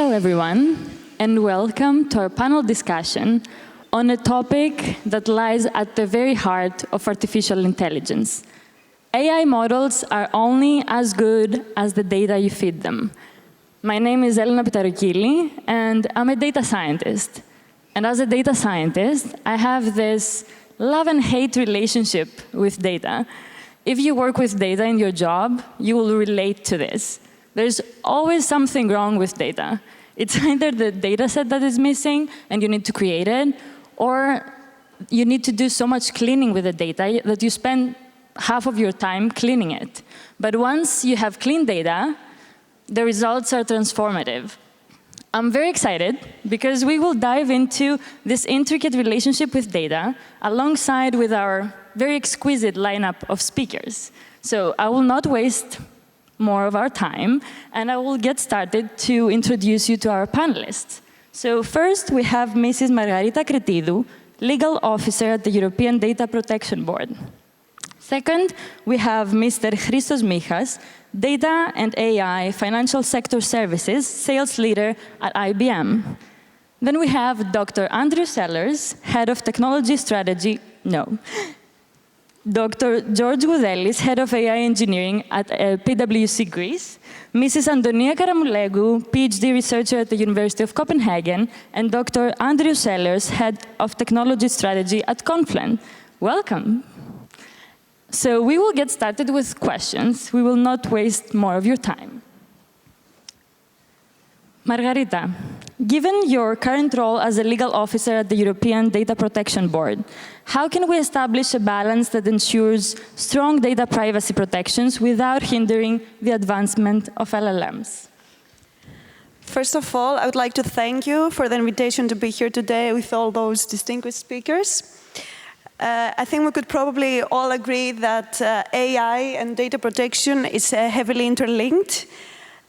Hello, everyone, and welcome to our panel discussion on a topic that lies at the very heart of artificial intelligence. AI models are only as good as the data you feed them. My name is Elena Petaroukili, and I'm a data scientist. And as a data scientist, I have this love and hate relationship with data. If you work with data in your job, you will relate to this. There's always something wrong with data. It's either the data set that is missing and you need to create it, or you need to do so much cleaning with the data that you spend half of your time cleaning it. But once you have clean data, the results are transformative. I'm very excited because we will dive into this intricate relationship with data alongside with our very exquisite lineup of speakers. So I will not waste more of our time, and I will get started to introduce you to our panelists. So first, we have Mrs. Margarita Cretidou, Legal Officer at the European Data Protection Board. Second, we have Mr. Christos Michas, Data and AI Financial Sector Services Sales Leader at IBM. Then we have Dr. Andrew Sellers, Head of Technology Strategy, Dr. George Goudelis, Head of AI Engineering at PwC Greece, Mrs. Antonia Karamoulegu, PhD Researcher at the University of Copenhagen, and Dr. Andrew Sellers, Head of Technology Strategy at Confluent. Welcome. So we will get started with questions. We will not waste more of your time. Margarita, given your current role as a legal officer at the European Data Protection Board, how can we establish a balance that ensures strong data privacy protections without hindering the advancement of LLMs? First of all, I would like to thank you for the invitation to be here today with all those distinguished speakers. I think we could probably all agree that AI and data protection is heavily interlinked.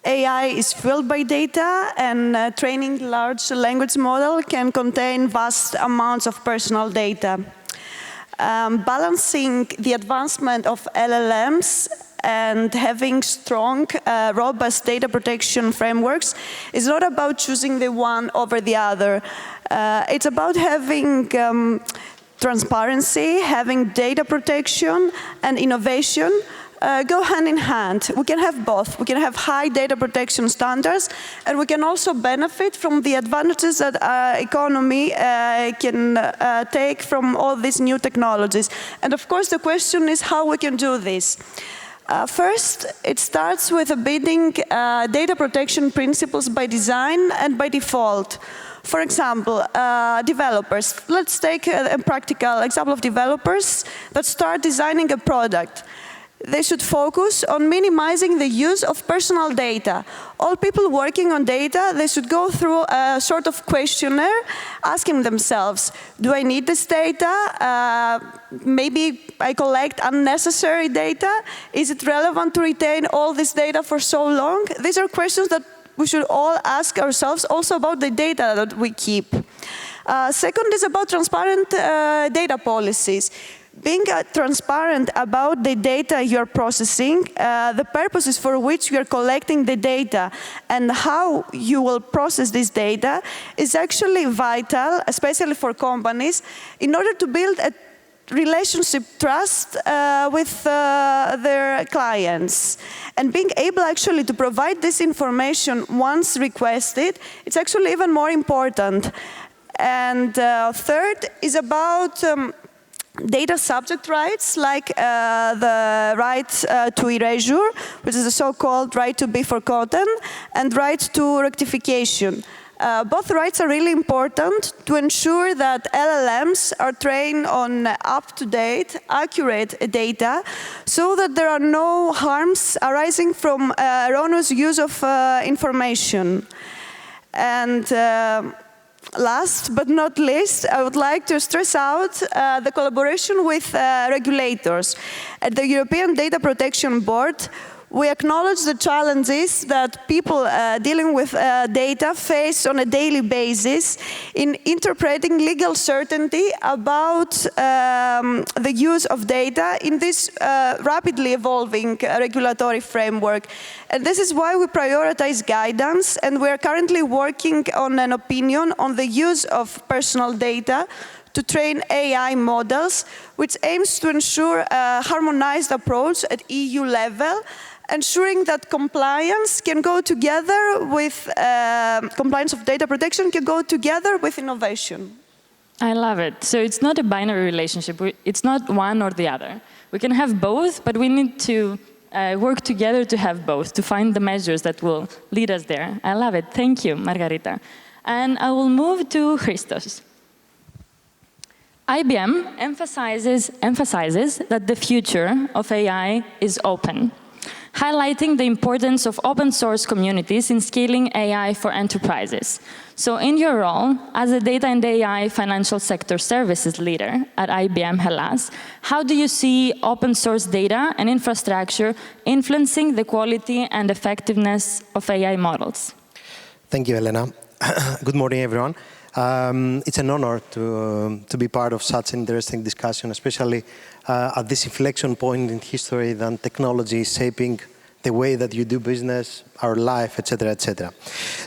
AI is fueled by data, and training large language model can contain vast amounts of personal data. Balancing the advancement of LLMs and having strong, robust data protection frameworks is not about choosing the one over the other. It's about having transparency, having data protection, and innovation go hand in hand. We can have both. We can have high data protection standards, and we can also benefit from the advantages that our economy can take from all these new technologies. And of course, the question is how we can do this. First, it starts with embedding data protection principles by design and by default. For example, developers. Let's take a practical example of developers that start designing a product. They should focus on minimizing the use of personal data. All people working on data, they should go through a sort of questionnaire, asking themselves, do I need this data? Maybe I collect unnecessary data. Is it relevant to retain all this data for so long? These are questions that we should all ask ourselves also about the data that we keep. Second is about transparent data policies. Being transparent about the data you're processing, the purposes for which you're collecting the data, and how you will process this data is actually vital, especially for companies, in order to build a relationship trust with their clients. And being able actually to provide this information once requested, it's actually even more important. And third is about data subject rights, like the right to erasure, which is the so-called right to be forgotten, and right to rectification. Both rights are really important to ensure that LLMs are trained on up-to-date, accurate data, so that there are no harms arising from erroneous use of information. And last but not least, I would like to stress out the collaboration with regulators. At the European Data Protection Board, We acknowledge the challenges that people dealing with data face on a daily basis in interpreting legal certainty about the use of data in this rapidly evolving regulatory framework. And this is why we prioritize guidance, and we are currently working on an opinion on the use of personal data to train AI models, which aims to ensure a harmonized approach at EU level, ensuring that compliance can go together with, compliance of data protection can go together with innovation. I love it. So it's not a binary relationship. It's not one or the other. We can have both, but we need to work together to have both, to find the measures that will lead us there. I love it. Thank you, Margarita. And I will move to Christos. IBM emphasizes that the future of AI is open, highlighting the importance of open source communities in scaling AI for enterprises. So in your role as a data and AI financial sector services leader at IBM Hellas, how do you see open source data and infrastructure influencing the quality and effectiveness of AI models? Thank you, Elena. Good morning, everyone. It's an honor to be part of such an interesting discussion, especially at this inflection point in history that technology is shaping the way that you do business, our life, etc., etc.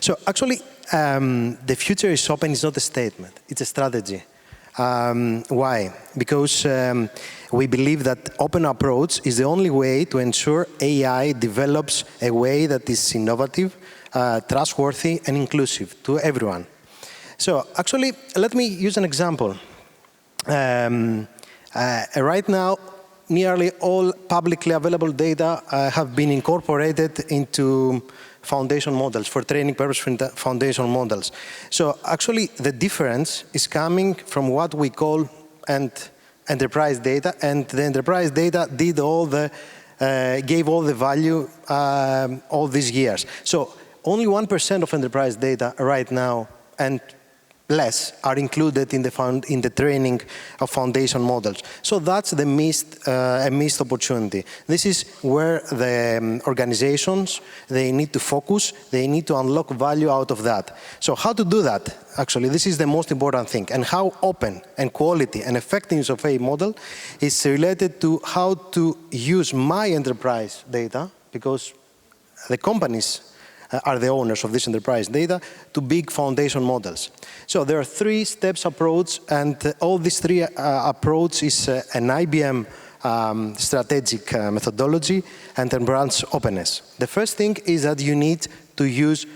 So actually, the future is open is not a statement, it's a strategy. Why? Because we believe that open approach is the only way to ensure AI develops a way that is innovative, trustworthy, and inclusive to everyone. So actually, let me use an example. Right now, nearly all publicly available data have been incorporated into foundation models, for training purposes for foundation models. So actually, the difference is coming from what we call enterprise data, and the enterprise data did all the, gave all the value all these years. So only 1% of enterprise data right now, and less, are included in the training of foundation models. So that's the a missed opportunity. This is where the organizations, they need to focus, they need to unlock value out of that. So how to do that? Actually, this is the most important thing. And how open and quality and effectiveness of a model is related to how to use my enterprise data, because the companies are the owners of this enterprise data, to big foundation models. So there are 3 steps approach, and all these 3 approach is an IBM strategic methodology and then branch openness. The first thing is that you need to use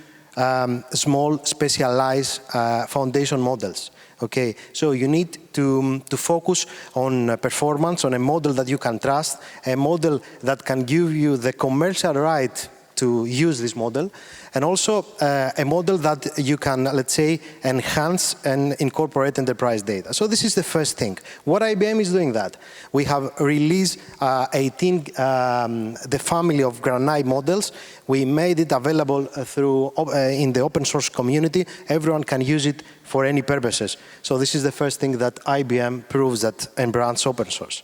small specialized foundation models. Okay, so you need to focus on performance, on a model that you can trust, a model that can give you the commercial right to use this model, and also a model that you can, let's say, enhance and incorporate enterprise data. So this is the first thing. What IBM is doing that? We have released the family of Granite models. We made it available through in the open source community. Everyone can use it for any purposes. So this is the first thing that IBM proves that embraces open source.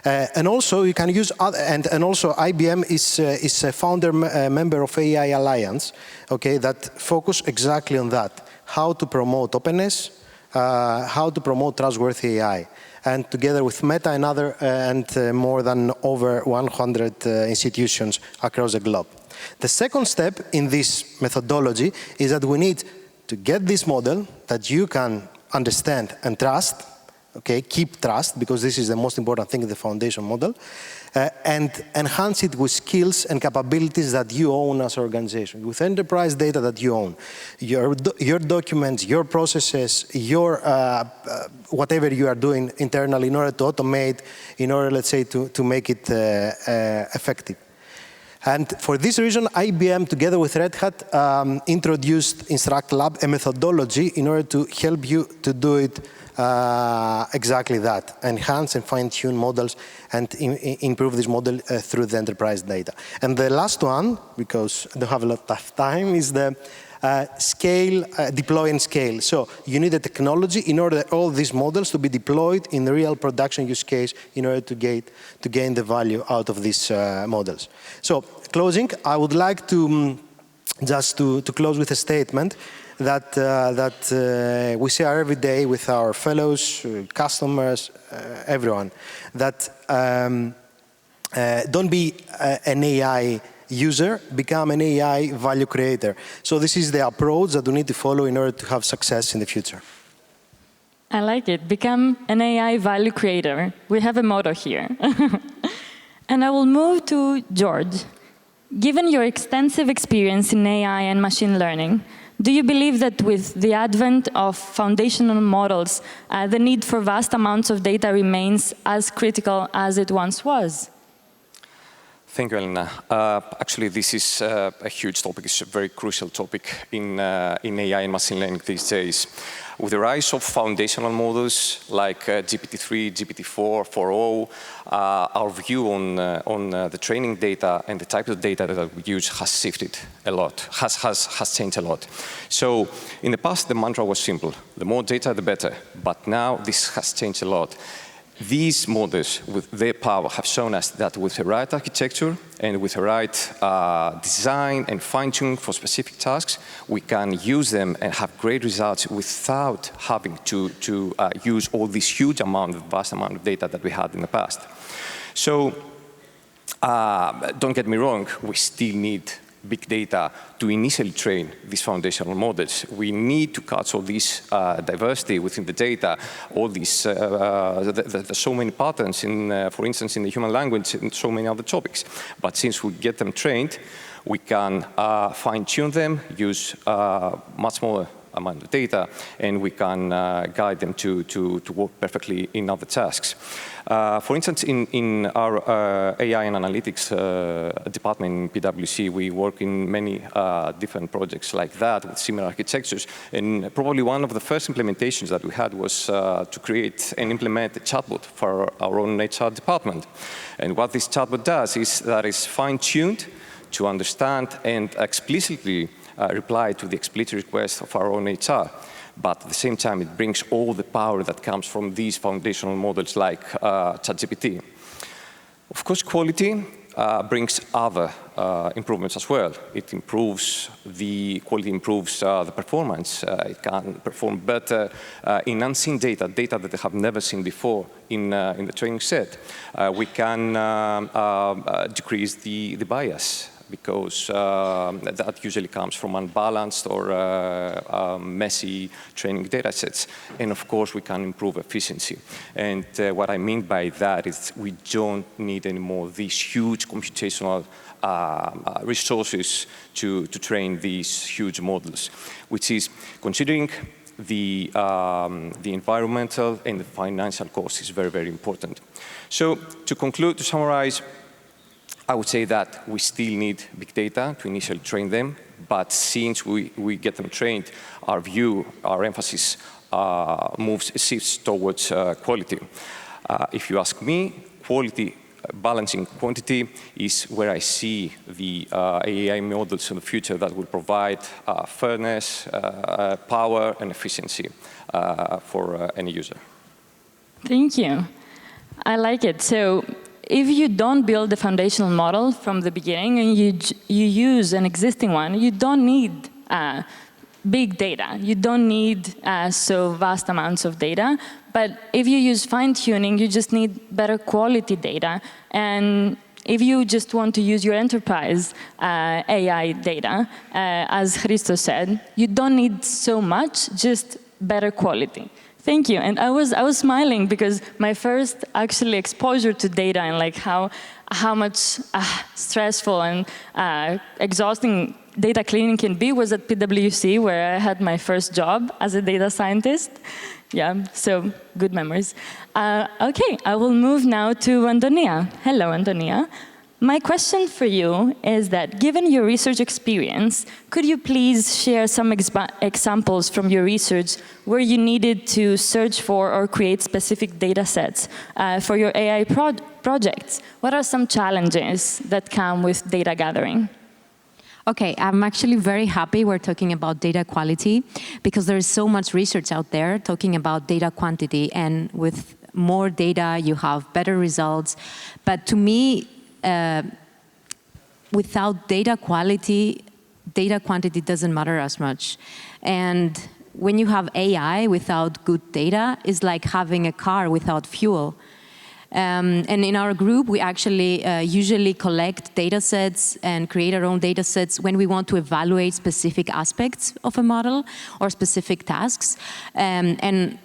And also you can use other, and also IBM is a founder member of AI Alliance, okay, that focus exactly on that, how to promote openness, how to promote trustworthy AI, and together with Meta and other more than over 100 institutions across the globe. The second step in this methodology is that we need to get this model that you can understand and trust. Okay, keep trust, because this is the most important thing in the foundation model, and enhance it with skills and capabilities that you own as an organization, with enterprise data that you own, your documents, your processes, your whatever you are doing internally in order to automate, in order, let's say, to make it effective. And for this reason, IBM, together with Red Hat, introduced Instruct Lab, a methodology in order to help you to do it exactly that, enhance and fine-tune models and improve this model through the enterprise data. And the last one, because I don't have a lot of time, is the deploy and scale. So you need a technology in order that all these models to be deployed in the real production use case in order to gain the value out of these models. So closing, I would like to just to close with a statement that we share every day with our fellows, customers, everyone, that don't be an AI user, become an AI value creator. So this is the approach that we need to follow in order to have success in the future. I like it. Become an AI value creator. We have a motto here. And I will move to George. Given your extensive experience in AI and machine learning, do you believe that with the advent of foundational models, the need for vast amounts of data remains as critical as it once was? Thank you, Elena. Actually, this is a huge topic. It's a very crucial topic in AI and machine learning these days. With the rise of foundational models like GPT-3, GPT-4, 4.0, our view on the training data and the type of data that we use has shifted a lot, has changed a lot. So in the past, the mantra was simple. The more data, the better. But now this has changed a lot. These models, with their power, have shown us that with the right architecture and with the right design and fine-tuning for specific tasks, we can use them and have great results without having to use all this huge amount, vast amount of data that we had in the past. So, don't get me wrong, we still need big data to initially train these foundational models. We need to catch all this diversity within the data, all these, there's so many patterns, for instance, in the human language and so many other topics. But since we get them trained, we can fine-tune them, use much smaller amount of data, and we can guide them to work perfectly in other tasks. For instance, in our AI and analytics department in PwC, we work in many different projects like that with similar architectures. And probably one of the first implementations that we had was to create and implement a chatbot for our own HR department. And what this chatbot does is that it's fine-tuned to understand and explicitly reply to the explicit request of our own HR. But at the same time, it brings all the power that comes from these foundational models like ChatGPT. Of course, quality brings other improvements as well. It improves the quality, improves the performance. It can perform better in unseen data that they have never seen before in the training set. We can decrease the bias, because that usually comes from unbalanced or messy training data sets. And of course, we can improve efficiency. And what I mean by that is we don't need anymore these huge computational resources to train these huge models, which is considering the environmental and the financial cost is very, very important. So to conclude, to summarize, I would say that we still need big data to initially train them, but since we get them trained, our view, our emphasis shifts towards quality. If you ask me, quality balancing quantity is where I see the AI models in the future that will provide fairness, power, and efficiency for any user. Thank you. I like it. So, if you don't build a foundational model from the beginning and you use an existing one, you don't need big data. You don't need so vast amounts of data. But if you use fine-tuning, you just need better quality data. And if you just want to use your enterprise AI data, as Christos said, you don't need so much, just better quality. Thank you. And I was smiling because my first actually exposure to data and like how much stressful and exhausting data cleaning can be was at PwC, where I had my first job as a data scientist. Yeah, so good memories. Okay, I will move now to Antonia. Hello, Antonia. My question for you is that, given your research experience, could you please share some examples from your research where you needed to search for or create specific data sets for your AI projects? What are some challenges that come with data gathering? Okay, I'm actually very happy we're talking about data quality, because there is so much research out there talking about data quantity, and with more data you have better results. But to me, without data quality, data quantity doesn't matter as much. And when you have AI without good data, it's like having a car without fuel. And in our group, we actually usually collect data sets and create our own data sets when we want to evaluate specific aspects of a model or specific tasks. And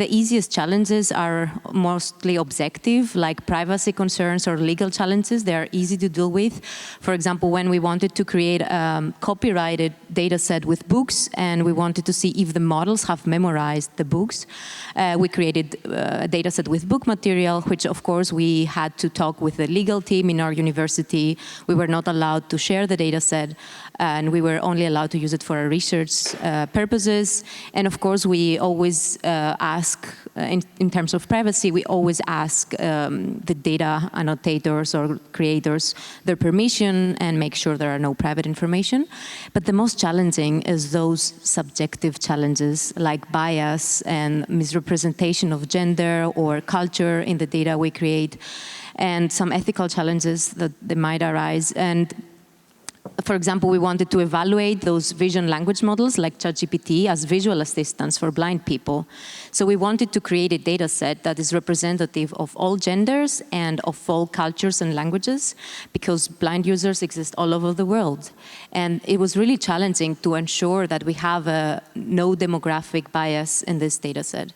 the easiest challenges are mostly objective, like privacy concerns or legal challenges. They are easy to deal with. For example, when we wanted to create a copyrighted data set with books and we wanted to see if the models have memorized the books, we created a data set with book material, which of course we had to talk with the legal team in our university. We were not allowed to share the data set, and we were only allowed to use it for our research purposes. And of course, we always ask, in terms of privacy, we always ask the data annotators or creators their permission and make sure there are no private information. But the most challenging is those subjective challenges like bias and misrepresentation of gender or culture in the data we create, and some ethical challenges that they might arise. And for example, we wanted to evaluate those vision language models like ChatGPT as visual assistants for blind people. So we wanted to create a data set that is representative of all genders and of all cultures and languages, because blind users exist all over the world. And it was really challenging to ensure that we have no demographic bias in this data set.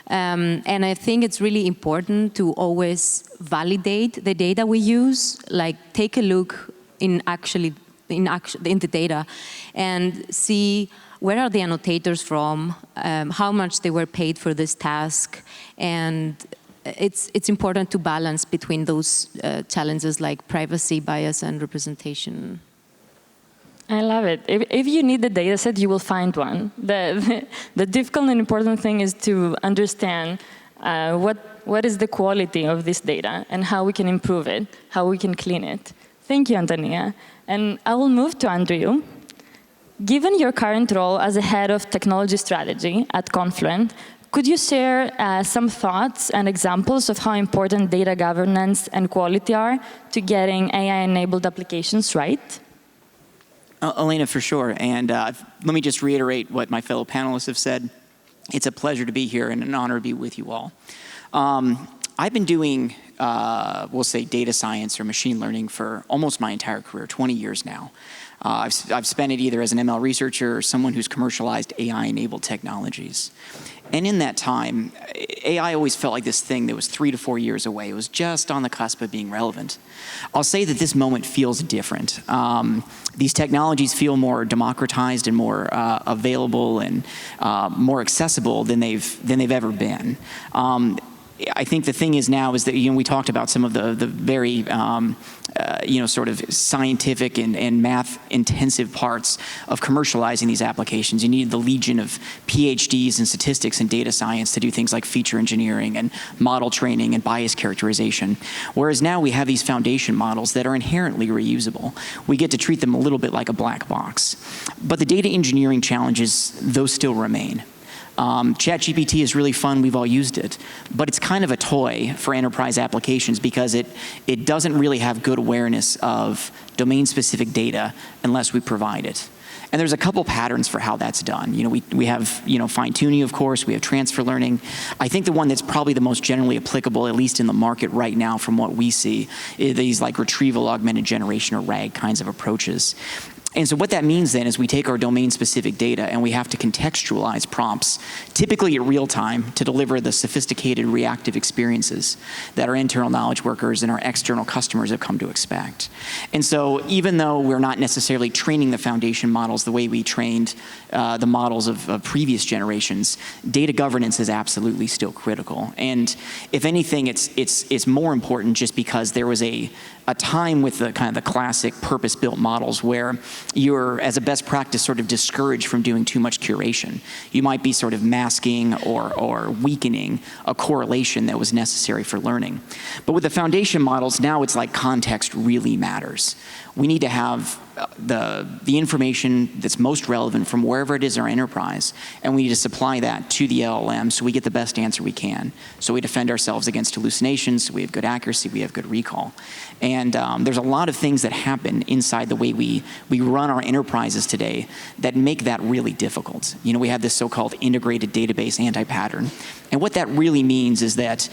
And I think it's really important to always validate the data we use, like take a look in the data and see where are the annotators from, how much they were paid for this task, and it's important to balance between those challenges like privacy, bias, and representation. I love it. If you need the data set, you will find one. The difficult and important thing is to understand what is the quality of this data and how we can improve it, how we can clean it. Thank you, Antonia. And I will move to Andrew. Given your current role as a head of technology strategy at Confluent, could you share some thoughts and examples of how important data governance and quality are to getting AI-enabled applications right? Elena, for sure. And let me just reiterate what my fellow panelists have said. It's a pleasure to be here and an honor to be with you all. I've been doing, we'll say, data science or machine learning for almost my entire career, 20 years now. I've spent it either as an ML researcher or someone who's commercialized AI-enabled technologies. And in that time, AI always felt like this thing that was 3 to 4 years away. It was just on the cusp of being relevant. I'll say that this moment feels different. These technologies feel more democratized and more available and more accessible than they've ever been. I think the thing is now is that, we talked about some of the very, sort of scientific and math-intensive parts of commercializing these applications. You need the legion of PhDs in statistics and data science to do things like feature engineering and model training and bias characterization. Whereas now we have these foundation models that are inherently reusable. We get to treat them a little bit like a black box. But the data engineering challenges, those still remain. ChatGPT is really fun, we've all used it, but it's kind of a toy for enterprise applications because it doesn't really have good awareness of domain-specific data unless we provide it. And there's a couple patterns for how that's done. We have fine-tuning, of course, we have transfer learning. I think the one that's probably the most generally applicable, at least in the market right now from what we see, is these like retrieval augmented generation or RAG kinds of approaches. And so what that means then is we take our domain-specific data and we have to contextualize prompts, typically at real time, to deliver the sophisticated reactive experiences that our internal knowledge workers and our external customers have come to expect. And so even though we're not necessarily training the foundation models the way we trained the models of previous generations, data governance is absolutely still critical. And if anything, it's more important just because there was a time with the kind of the classic purpose-built models where you're, as a best practice, sort of discouraged from doing too much curation. You might be sort of masking or weakening a correlation that was necessary for learning. But with the foundation models, now it's like context really matters. We need to have the information that's most relevant from wherever it is in our enterprise, and we need to supply that to the LLM so we get the best answer we can. So we defend ourselves against hallucinations, we have good accuracy, we have good recall. And there's a lot of things that happen inside the way we run our enterprises today that make that really difficult. You know, we have this so-called integrated database anti-pattern. And what that really means is that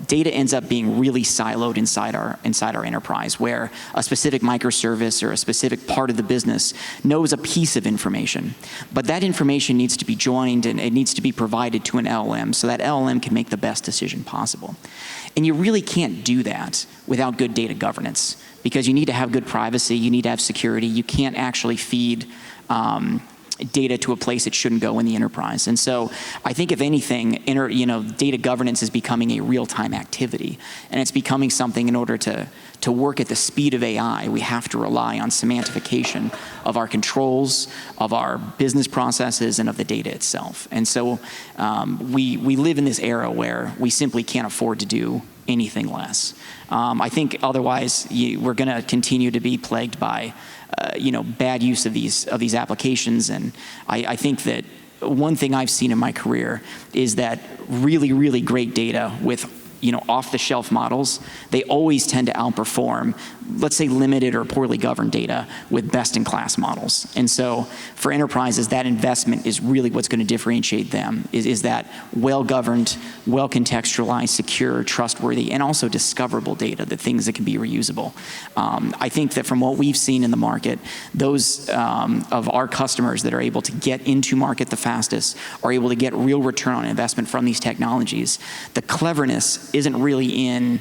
data ends up being really siloed inside our enterprise, where a specific microservice or a specific part of the business knows a piece of information. But that information needs to be joined and it needs to be provided to an LLM so that LLM can make the best decision possible. And you really can't do that without good data governance, because you need to have good privacy, you need to have security, you can't actually feed data to a place it shouldn't go in the enterprise. And so I think if anything, data governance is becoming a real-time activity, and it's becoming something in order to work at the speed of AI, we have to rely on semantification of our controls, of our business processes, and of the data itself. And so we live in this era where we simply can't afford to do anything less. I think otherwise we're going to continue to be plagued by bad use of these applications. And I think that one thing I've seen in my career is that really, really great data with off-the-shelf models, they always tend to outperform, let's say, limited or poorly governed data with best-in-class models. And so for enterprises, that investment is really what's going to differentiate them, is that well-governed, well-contextualized, secure, trustworthy, and also discoverable data, the things that can be reusable. I think that from what we've seen in the market, those of our customers that are able to get into market the fastest are able to get real return on investment from these technologies. The cleverness isn't really in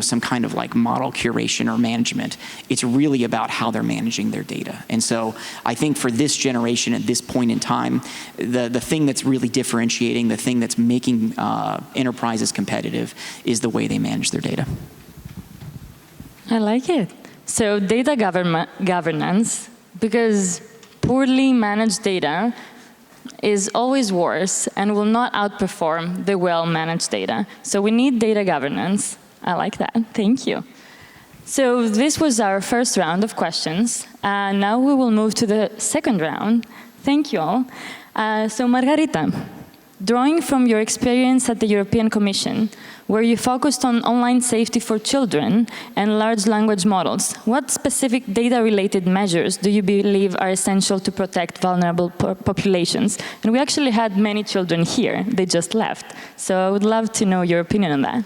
some kind of like model curation or management. It's really about how they're managing their data. And so I think for this generation at this point in time, the thing that's really differentiating, the thing that's making enterprises competitive is the way they manage their data. I like it. So data governance, because poorly managed data is always worse and will not outperform the well-managed data. So we need data governance. I like that. Thank you. So this was our first round of questions. Now we will move to the second round. Thank you all. So Margarita, drawing from your experience at the European Commission, where you focused on online safety for children and large language models, what specific data-related measures do you believe are essential to protect vulnerable populations? And we actually had many children here. They just left. So I would love to know your opinion on that.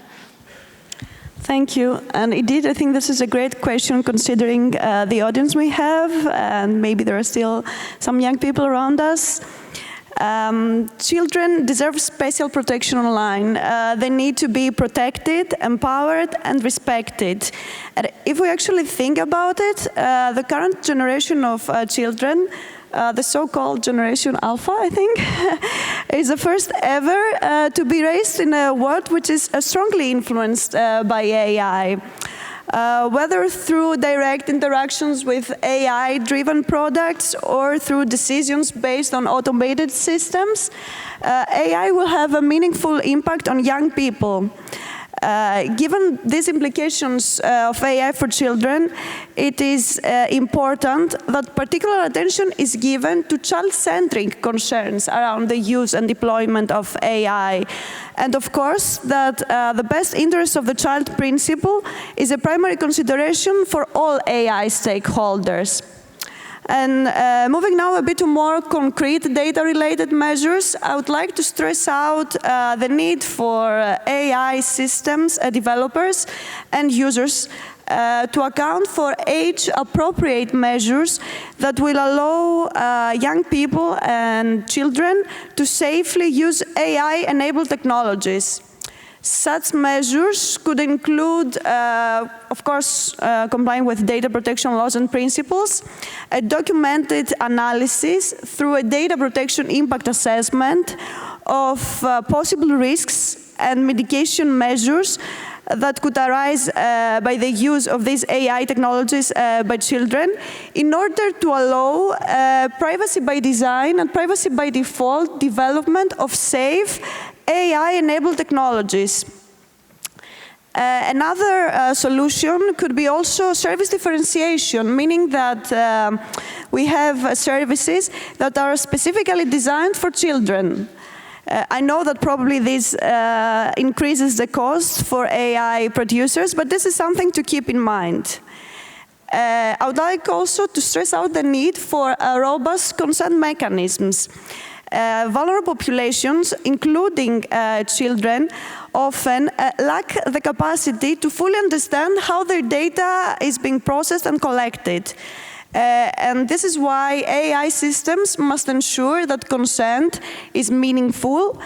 Thank you. And indeed, I think this is a great question considering the audience we have, and maybe there are still some young people around us. Children deserve special protection online. They need to be protected, empowered, and respected. And if we actually think about it, the current generation of children, the so-called Generation Alpha, I think, is the first ever to be raised in a world which is strongly influenced by AI. Whether through direct interactions with AI-driven products or through decisions based on automated systems, AI will have a meaningful impact on young people. Given these implications of AI for children, it is important that particular attention is given to child-centric concerns around the use and deployment of AI. And of course, that the best interest of the child principle is a primary consideration for all AI stakeholders. And moving now a bit to more concrete data-related measures, I would like to stress out the need for AI systems developers and users to account for age-appropriate measures that will allow young people and children to safely use AI-enabled technologies. Such measures could include, of course, complying with data protection laws and principles, a documented analysis through a data protection impact assessment of possible risks and mitigation measures that could arise by the use of these AI technologies by children in order to allow privacy by design and privacy by default development of safe AI-enabled technologies. Another solution could be also service differentiation, meaning that we have services that are specifically designed for children. I know that probably this increases the cost for AI producers, but this is something to keep in mind. I would like also to stress out the need for robust consent mechanisms. Vulnerable populations, including children, often lack the capacity to fully understand how their data is being processed and collected. And this is why AI systems must ensure that consent is meaningful,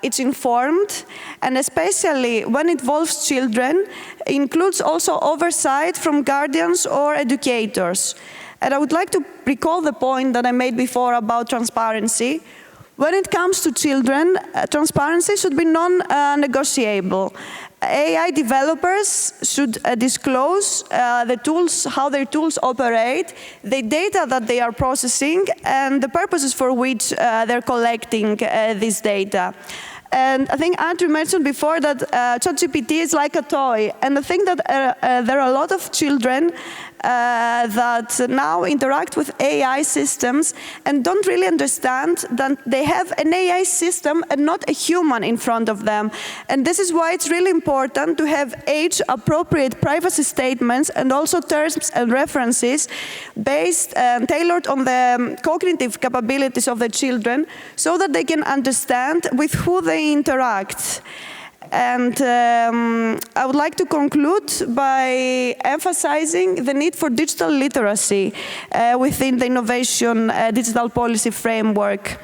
it's informed, and especially when it involves children, includes also oversight from guardians or educators. And I would like to recall the point that I made before about transparency. When it comes to children, transparency should be non-negotiable. AI developers should disclose the tools, how their tools operate, the data that they are processing, and the purposes for which they're collecting this data. And I think Andrew mentioned before that ChatGPT is like a toy. And I think that there are a lot of children that now interact with AI systems and don't really understand that they have an AI system and not a human in front of them. And this is why it's really important to have age-appropriate privacy statements and also terms and references based and tailored on the cognitive capabilities of the children so that they can understand with who they interact. And I would like to conclude by emphasizing the need for digital literacy within the innovation digital policy framework.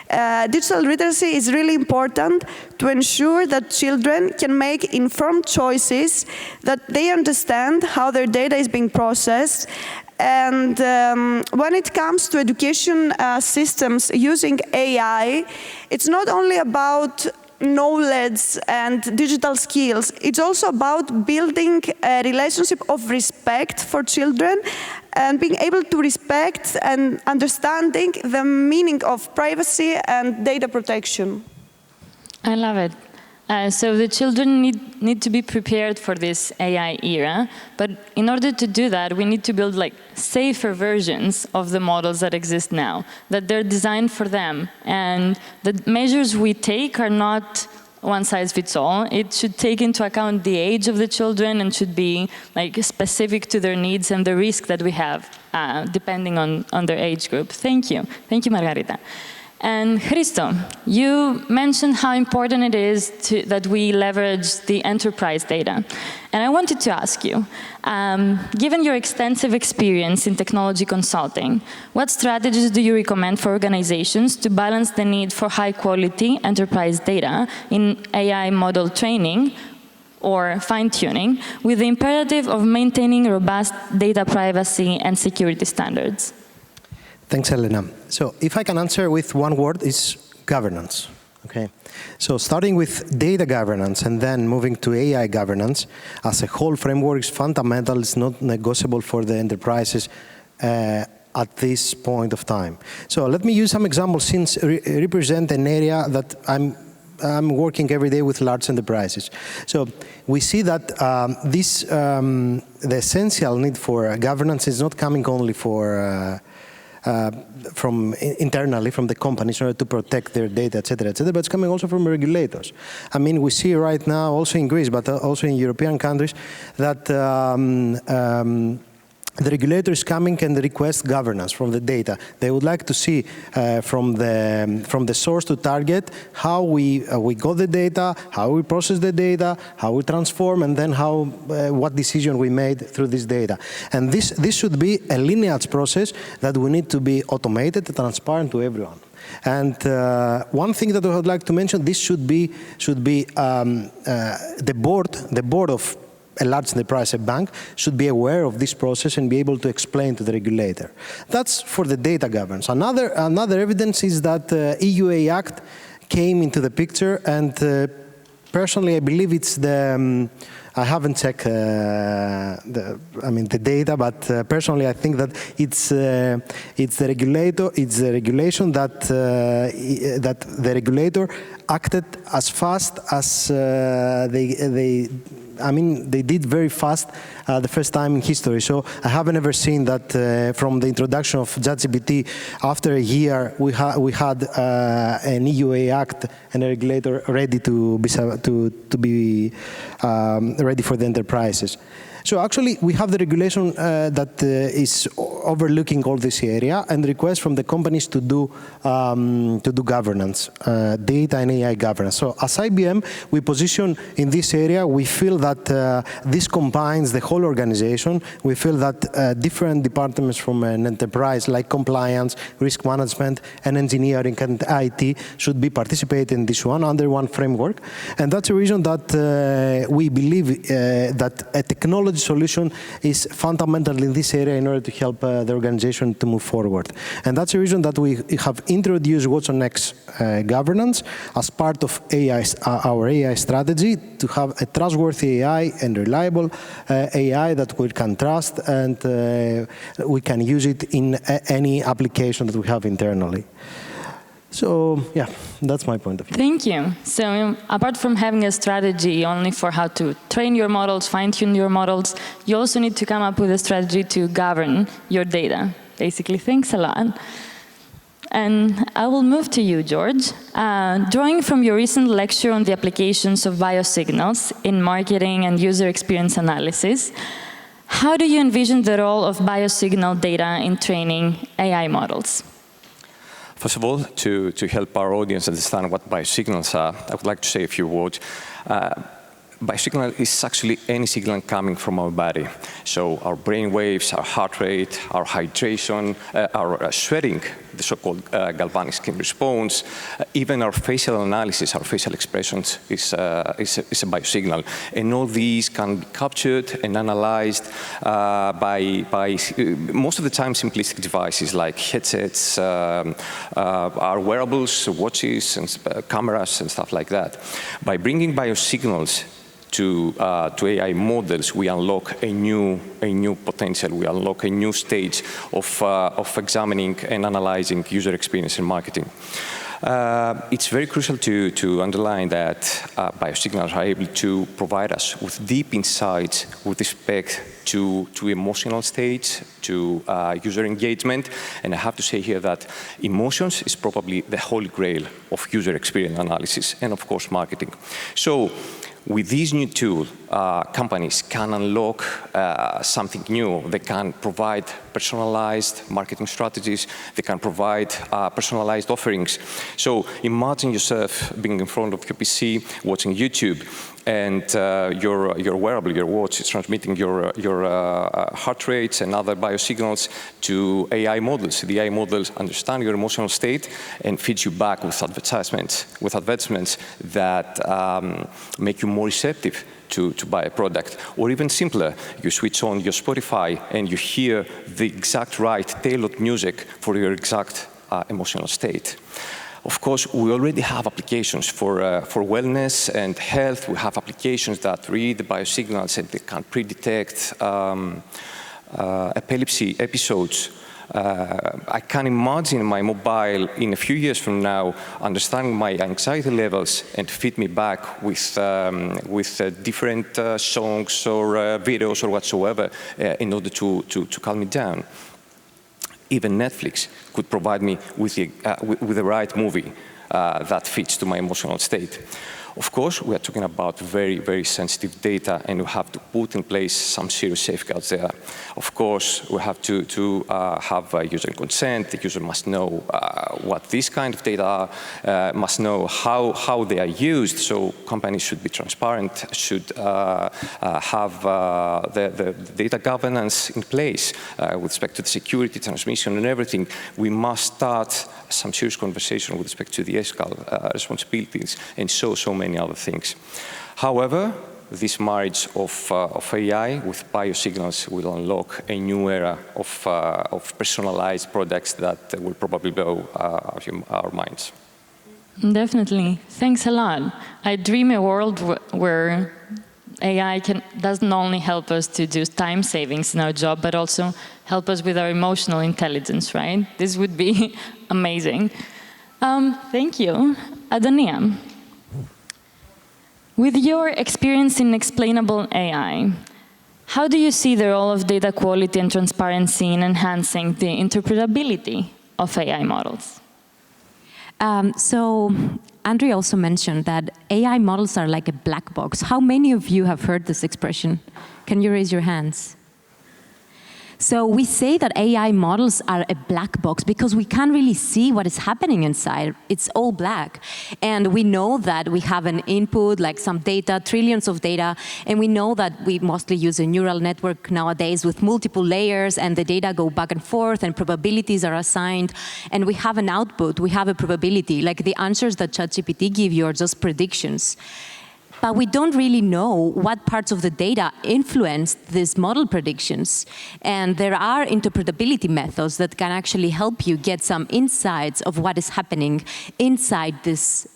Digital literacy is really important to ensure that children can make informed choices, that they understand how their data is being processed. And when it comes to education systems using AI, it's not only about knowledge and digital skills. It's also about building a relationship of respect for children and being able to respect and understanding the meaning of privacy and data protection. I love it. So the children need to be prepared for this AI era, but in order to do that, we need to build like safer versions of the models that exist now, that they're designed for them, and the measures we take are not one size fits all. It should take into account the age of the children and should be like specific to their needs and the risk that we have, depending on their age group. Thank you. Thank you, Margarita. And Christo, you mentioned how important it is that we leverage the enterprise data. And I wanted to ask you, given your extensive experience in technology consulting, what strategies do you recommend for organizations to balance the need for high-quality enterprise data in AI model training or fine-tuning with the imperative of maintaining robust data privacy and security standards? Thanks, Elena. So if I can answer with one word, is governance. Okay. So starting with data governance and then moving to AI governance as a whole framework is fundamental. It's not negotiable for the enterprises at this point of time. So let me use some examples since represent an area that I'm working every day with large enterprises. So we see that the essential need for governance is not coming only from internally from the companies in order to protect their data, et cetera, but it's coming also from regulators. I mean, we see right now, also in Greece, but also in European countries, that the regulator is coming and request governance from the data. They would like to see from the source to target how we got the data, how we process the data, how we transform, and then what decision we made through this data. And this should be a lineage process that we need to be automated, transparent to everyone. And one thing that I would like to mention, this should be the board of a large enterprise, a bank, should be aware of this process and be able to explain to the regulator. That's for the data governance. Another evidence is that EU AI Act came into the picture, and personally, I believe it's the. I haven't checked the data, but personally, I think that it's the regulation that the regulator acted as fast as they I mean, they did very fast the first time in history. So I haven't ever seen that from the introduction of ChatGPT, after a year, we had an EU AI Act and a regulator ready to be ready for the enterprises. So actually, we have the regulation that is overlooking all this area and requests from the companies to do governance, data and AI governance. So as IBM, we position in this area. We feel that this combines the whole organization. We feel that different departments from an enterprise, like compliance, risk management, and engineering and IT, should be participating in this one under one framework. And that's the reason that we believe that a technology solution is fundamental in this area in order to help the organization to move forward. And that's the reason that we have introduced Watson X governance as part of our AI strategy, to have a trustworthy AI and reliable AI that we can trust, and we can use it in any application that we have internally. So, yeah, that's my point of view. Thank you. So, apart from having a strategy only for how to train your models, fine-tune your models, you also need to come up with a strategy to govern your data, basically. Thanks a lot. And I will move to you, George. Drawing from your recent lecture on the applications of biosignals in marketing and user experience analysis, how do you envision the role of biosignal data in training AI models? First of all, to help our audience understand what biosignals are, I would like to say a few words. Biosignal is actually any signal coming from our body. So our brain waves, our heart rate, our hydration, our sweating, the so-called galvanic skin response, even our facial analysis, our facial expressions is a biosignal. And all these can be captured and analyzed by most of the time simplistic devices like headsets, our wearables, watches, and cameras, and stuff like that. By bringing biosignals to AI models, we unlock a new potential. We unlock a new stage of examining and analyzing user experience in marketing. It's very crucial to underline that biosignals are able to provide us with deep insights with respect to emotional states, to user engagement. And I have to say here that emotions is probably the holy grail of user experience analysis and, of course, marketing. So, with this new tool, companies can unlock something new. They can provide personalized marketing strategies. They can provide personalized offerings. So imagine yourself being in front of your PC, watching YouTube, and your wearable, your watch, is transmitting your heart rates and other biosignals to AI models. The AI models understand your emotional state and feed you back with advertisements that make you more receptive to buy a product. Or even simpler, you switch on your Spotify and you hear the exact right tailored music for your exact emotional state. Of course, we already have applications for wellness and health. We have applications that read the biosignals and they can pre-detect epilepsy episodes. I can imagine my mobile in a few years from now understanding my anxiety levels and feed me back with different songs or videos or whatsoever in order to calm me down. Even Netflix could provide me with the right movie that fits to my emotional state. Of course, we are talking about very, very sensitive data, and we have to put in place some serious safeguards there. Of course, we have to have user consent. The user must know what these kind of data are, must know how they are used. So companies should be transparent, should have the data governance in place with respect to the security, transmission, and everything. We must start some serious conversation with respect to the ethical responsibilities and so many other things. However, this marriage of AI with biosignals will unlock a new era of personalized products that will probably blow our minds. Definitely. Thanks a lot. I dream a world where AI doesn't only help us to do time savings in our job, but also help us with our emotional intelligence, right? This would be amazing. Thank you. Adonia. With your experience in explainable AI, how do you see the role of data quality and transparency in enhancing the interpretability of AI models? So Andrea also mentioned that AI models are like a black box. How many of you have heard this expression? Can you raise your hands? So we say that AI models are a black box because we can't really see what is happening inside. It's all black. And we know that we have an input, like some data, trillions of data, and we know that we mostly use a neural network nowadays with multiple layers, and the data go back and forth, and probabilities are assigned, and we have an output, we have a probability, like the answers that ChatGPT give you are just predictions. But we don't really know what parts of the data influence these model predictions. And there are interpretability methods that can actually help you get some insights of what is happening inside these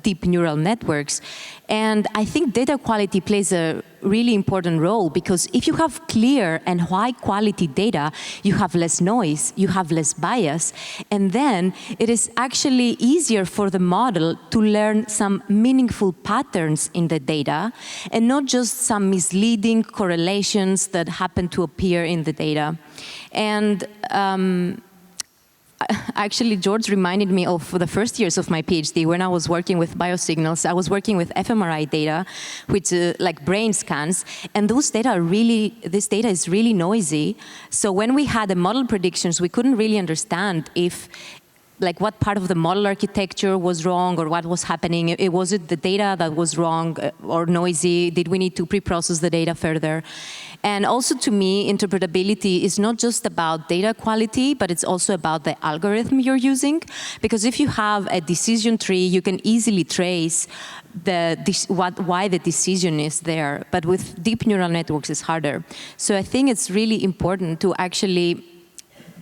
deep neural networks. And I think data quality plays a really important role, because if you have clear and high quality data, you have less noise, you have less bias, and then it is actually easier for the model to learn some meaningful patterns in the data and not just some misleading correlations that happen to appear in the data. And actually, George reminded me of the first years of my PhD when I was working with biosignals. I was working with fMRI data, which like brain scans, and those data are this data is really noisy. So when we had the model predictions, we couldn't really understand if, like, what part of the model architecture was wrong or what was happening. Was it the data that was wrong or noisy? Did we need to pre-process the data further? And also, to me, interpretability is not just about data quality, but it's also about the algorithm you're using. Because if you have a decision tree, you can easily trace why the decision is there. But with deep neural networks, it's harder. So I think it's really important to actually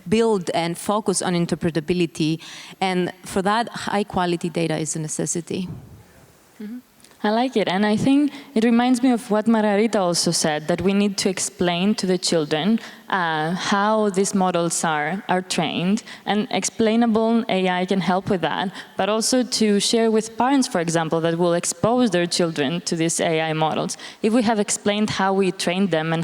build and focus on interpretability. And for that, high-quality data is a necessity. Mm-hmm. I like it, and I think it reminds me of what Margarita also said, that we need to explain to the children how these models are trained, and explainable AI can help with that, but also to share with parents, for example, that will expose their children to these AI models. If we have explained how we trained them and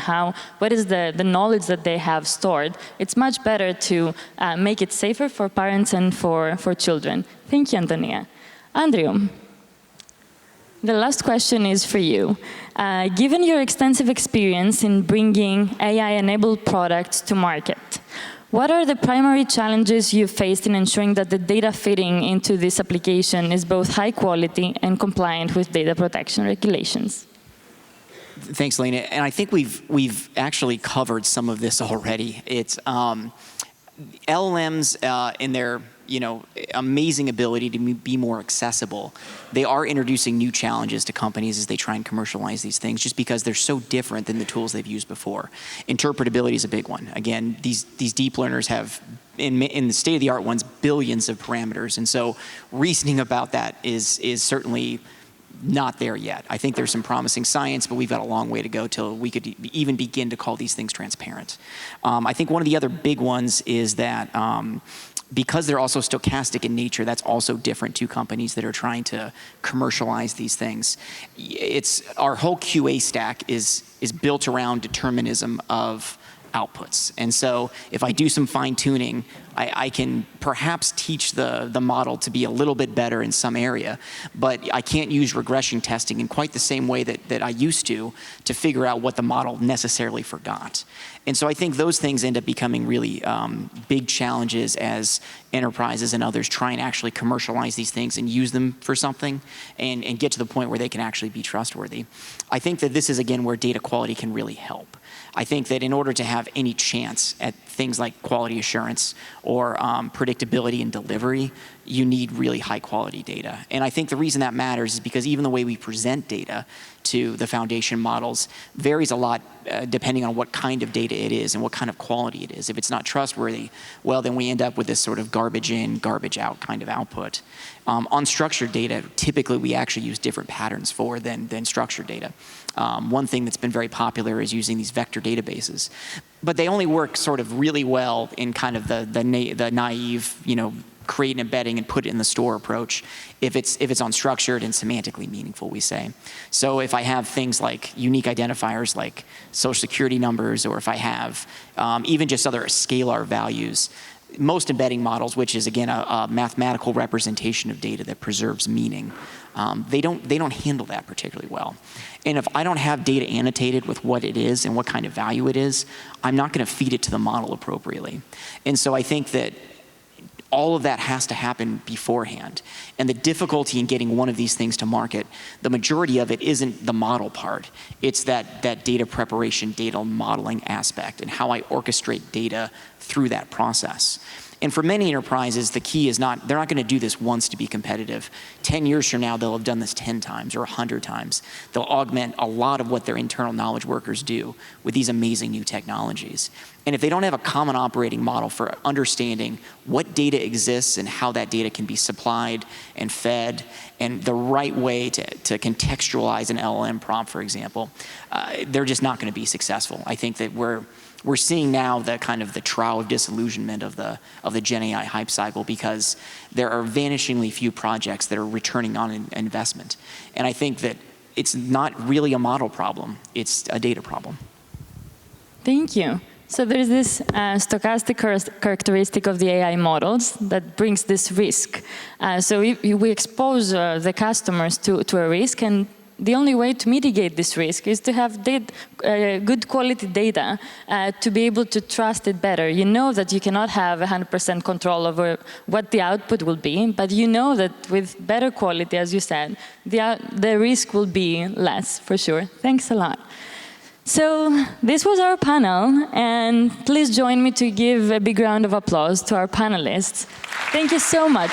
what is the knowledge that they have stored, it's much better to make it safer for parents and for children. Thank you, Antonia. Andrew. The last question is for you. Given your extensive experience in bringing AI-enabled products to market, what are the primary challenges you've faced in ensuring that the data fitting into this application is both high quality and compliant with data protection regulations? Thanks, Lena. And I think we've actually covered some of this already. It's LLMs in their amazing ability to be more accessible. They are introducing new challenges to companies as they try and commercialize these things, just because they're so different than the tools they've used before. Interpretability is a big one. Again, these deep learners have, in the state-of-the-art ones, billions of parameters, and so reasoning about that is certainly not there yet. I think there's some promising science, but we've got a long way to go till we could even begin to call these things transparent. I think one of the other big ones is that because they're also stochastic in nature, that's also different to companies that are trying to commercialize these things. Our whole QA stack is built around determinism of outputs. And so if I do some fine tuning, I can perhaps teach the model to be a little bit better in some area, but I can't use regression testing in quite the same way that I used to figure out what the model necessarily forgot. And so I think those things end up becoming really big challenges as enterprises and others try and actually commercialize these things and use them for something and get to the point where they can actually be trustworthy. I think that this is, again, where data quality can really help. I think that in order to have any chance at things like quality assurance or predictability and delivery, you need really high quality data. And I think the reason that matters is because even the way we present data to the foundation models varies a lot depending on what kind of data it is and what kind of quality it is. If it's not trustworthy, well, then we end up with this sort of garbage in, garbage out kind of output. Unstructured data, typically we actually use different patterns for than structured data. One thing that's been very popular is using these vector databases, but they only work sort of really well in kind of the naive, create an embedding and put it in the store approach if it's unstructured and semantically meaningful, we say. So if I have things like unique identifiers like social security numbers, or if I have even just other scalar values, most embedding models, which is again a mathematical representation of data that preserves meaning, they don't handle that particularly well. And if I don't have data annotated with what it is and what kind of value it is, I'm not going to feed it to the model appropriately. And so I think that all of that has to happen beforehand. And the difficulty in getting one of these things to market, the majority of it isn't the model part. It's that data preparation, data modeling aspect, and how I orchestrate data through that process. And for many enterprises, the key is not, they're not going to do this once to be competitive. 10 years from now, they'll have done this 10 times or 100 times. They'll augment a lot of what their internal knowledge workers do with these amazing new technologies. And if they don't have a common operating model for understanding what data exists and how that data can be supplied and fed, and the right way to contextualize an LLM prompt, for example, they're just not going to be successful. I think that we're seeing now the kind of the trial of disillusionment of the Gen AI hype cycle, because there are vanishingly few projects that are returning on an investment. And I think that it's not really a model problem, it's a data problem. Thank you. So there's this stochastic characteristic of the AI models that brings this risk. So we expose the customers to a risk, and the only way to mitigate this risk is to have good quality data to be able to trust it better. You know that you cannot have 100% control over what the output will be, but you know that with better quality, as you said, the risk will be less, for sure. Thanks a lot. So this was our panel, and please join me to give a big round of applause to our panelists. Thank you so much.